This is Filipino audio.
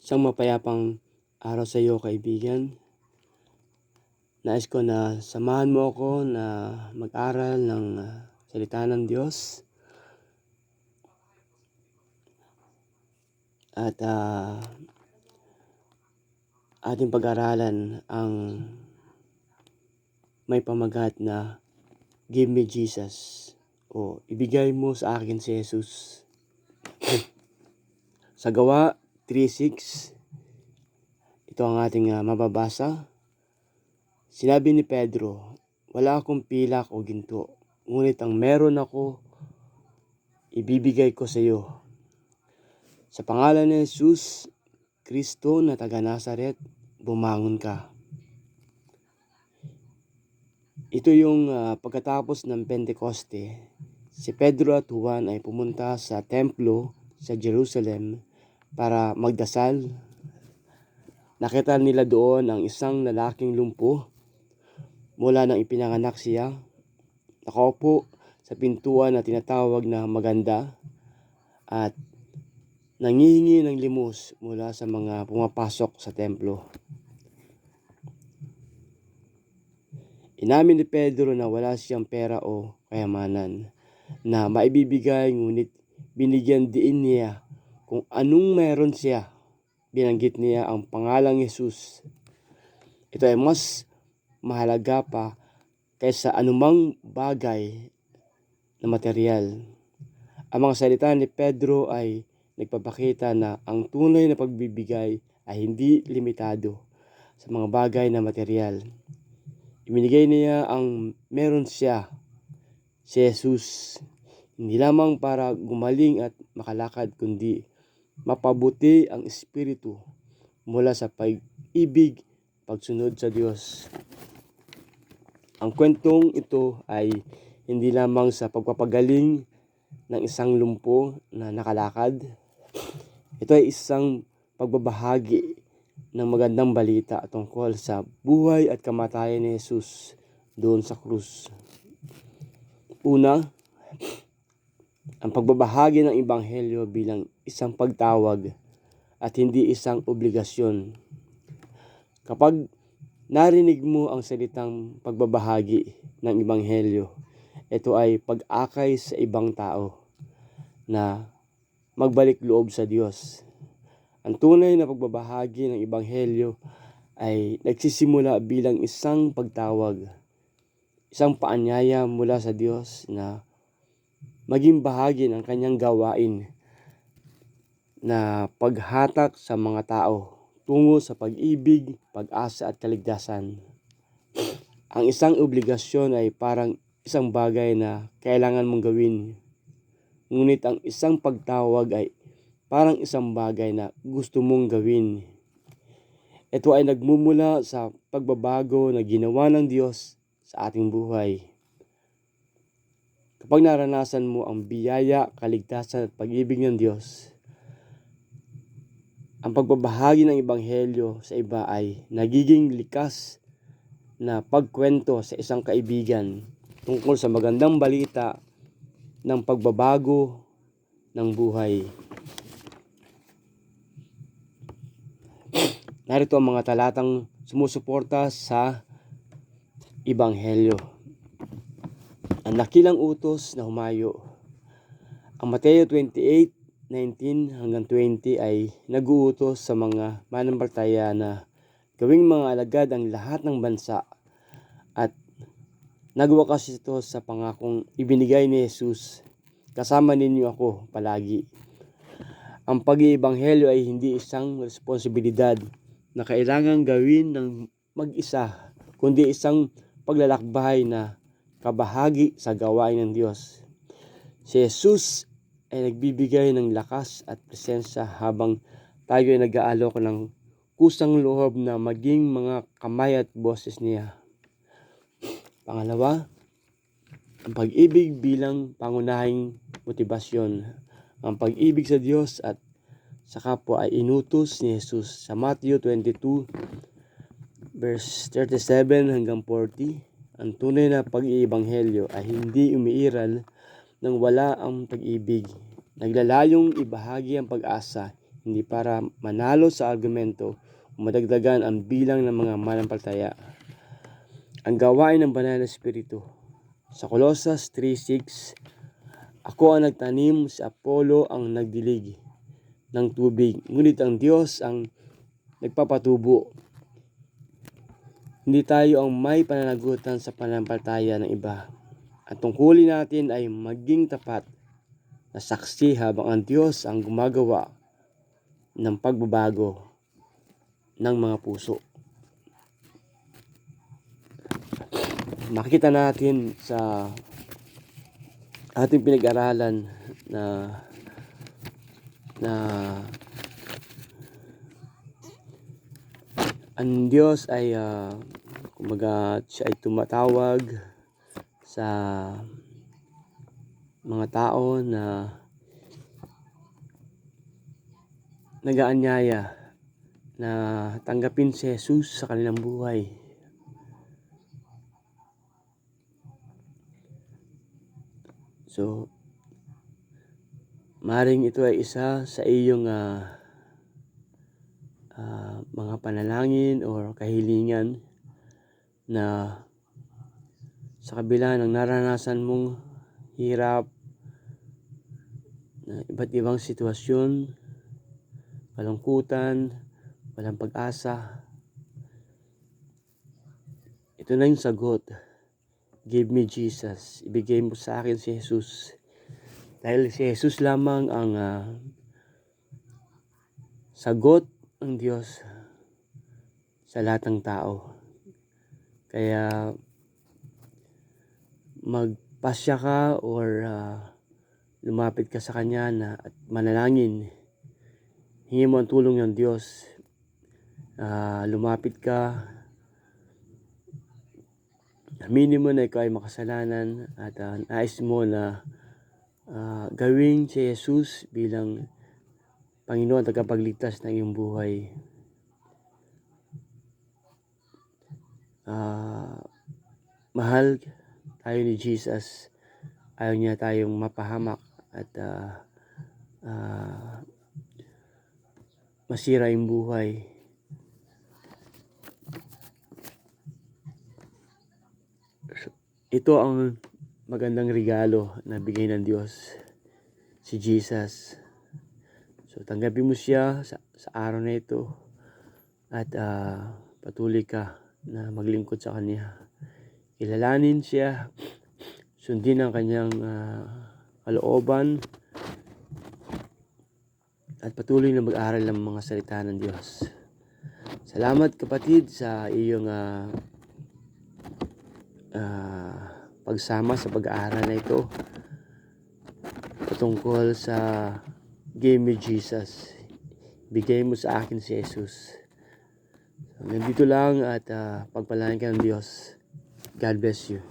Isang mapayapang araw sa iyo, kaibigan. Nais ko na samahan mo ako na mag-aral ng salita ng Diyos. At ating pag-aralan ang may pamagat na Give me Jesus, o ibigay mo sa akin si Jesus. Sa Gawa 3:6, ito ang ating mababasa. Sinabi ni Pedro, wala akong pilak o ginto, ngunit ang meron ako, ibibigay ko sa iyo. Sa pangalan ni Jesus Kristo na taga Nazaret, bumangon ka. Ito yung pagkatapos ng Pentecoste, si Pedro at Juan ay pumunta sa templo sa Jerusalem para magdasal. Nakita nila doon ang isang lalaking lumpo mula nang ipinanganak siya, nakaupo sa pintuan na tinatawag na Maganda at nangihingi ng limos mula sa mga pumapasok sa templo. Inamin ni Pedro na wala siyang pera o kayamanan na maibibigay, ngunit binigyan din niya kung anong meron siya. Binanggit niya ang pangalang Jesus. Ito ay mas mahalaga pa kaysa anumang bagay na material. Ang mga salita ni Pedro ay nagpapakita na ang tunay na pagbibigay ay hindi limitado sa mga bagay na material. Ibinigay niya ang meron siya, si Jesus, hindi lamang para gumaling at makalakad, kundi mapabuti ang espiritu mula sa pag-ibig, pagsunod sa Diyos. Ang kwentong ito ay hindi lamang sa pagpapagaling ng isang lumpo na nakalakad. Ito ay isang pagbabahagi ng magandang balita tungkol sa buhay at kamatayan ni Jesus doon sa krus. Una, ang pagbabahagi ng Ebanghelyo bilang isang pagtawag at hindi isang obligasyon. Kapag narinig mo ang salitang pagbabahagi ng Ebanghelyo, ito ay pag-akay sa ibang tao na magbalik loob sa Diyos. Ang tunay na pagbabahagi ng Ebanghelyo ay nagsisimula bilang isang pagtawag, isang paanyaya mula sa Diyos na maging bahagi ng kanyang gawain na paghatak sa mga tao tungo sa pag-ibig, pag-asa at kaligtasan. Ang isang obligasyon ay parang isang bagay na kailangan mong gawin, ngunit ang isang pagtawag ay parang isang bagay na gusto mong gawin. Ito ay nagmumula sa pagbabago na ginawa ng Diyos sa ating buhay. Kapag naranasan mo ang biyaya, kaligtasan at pag-ibig ng Diyos, ang pagbabahagi ng Ebanghelyo sa iba ay nagiging likas na pagkwento sa isang kaibigan tungkol sa magandang balita ng pagbabago ng buhay. Narito ang mga talatang sumusuporta sa Ebanghelyo. Ang dakilang utos na humayo. Ang Mateo 28:19 hanggang 20 ay nag-uutos sa mga mananampalataya na gawing mga alagad ang lahat ng bansa, at nagwakas ito sa pangakong ibinigay ni Jesus, kasama ninyo ako palagi. Ang pag-iebanghelyo ay hindi isang responsibilidad na kailangang gawin ng mag-isa, kundi isang paglalakbay na kabahagi sa gawain ng Diyos. Si Jesus ay nagbibigay ng lakas at presensya habang tayo ay nag-aalok ng kusang loob na maging mga kamay at boses niya. Pangalawa, ang pag-ibig bilang pangunahing motibasyon. Ang pag-ibig sa Diyos at sa kapwa ay inutos ni Jesus sa Matthew 22 verse 37 hanggang 40. Ang tunay na pag-iebanghelyo ay hindi umiiral nang wala ang pag-ibig. Naglalayong ibahagi ang pag-asa, hindi para manalo sa argumento o madagdagan ang bilang ng mga manampalataya. Ang gawain ng banal na espiritu. Sa Colossus 3:6, ako ang nagtanim, si Apollo ang nagdilig ng tubig, ngunit ang Diyos ang nagpapatubo. Hindi tayo ang may pananagutan sa pananampalataya ng iba. Ang tungkulin natin ay maging tapat na saksi habang ang Diyos ang gumagawa ng pagbabago ng mga puso. Makikita natin sa ating pinag-aralan na ang Diyos ay kumbaga siya ay tumatawag sa mga tao na nag-aanyaya na tanggapin si Jesus sa kanilang buhay. So, maring ito ay isa sa iyong mga panalangin o kahilingan na sa kabila ng naranasan mong hirap, na iba't ibang sitwasyon, kalungkutan, walang pag-asa, ito na yung sagot. Give me Jesus. Ibigay mo sa akin si Jesus. Dahil si Jesus lamang ang sagot ng Diyos sa lahat ng tao. Kaya magpasya ka or lumapit ka sa Kanya na at manalangin. Hingi mo ang tulong ng Diyos. Lumapit ka. Aminin mo na ikaw ay makasalanan at nais mo na gawing si Jesus bilang Panginoon at tagapagligtas ng iyong buhay. Mahal tayo ni Jesus. Ayaw niya tayong mapahamak at masira yung buhay. Ito ang magandang regalo na bigay ng Diyos, si Jesus. So tanggapin mo siya sa araw na ito at patuloy ka na maglingkod sa Kanya. Kilalanin siya, sundin ang Kanyang kalooban at patuloy na mag-aral ng mga salita ng Diyos. Salamat kapatid sa iyong pagsama sa pag-aaral na ito patungkol sa Give me Jesus. Bigay mo sa akin si Jesus. So, nandito lang at pagpalain ka ng Diyos. God bless you.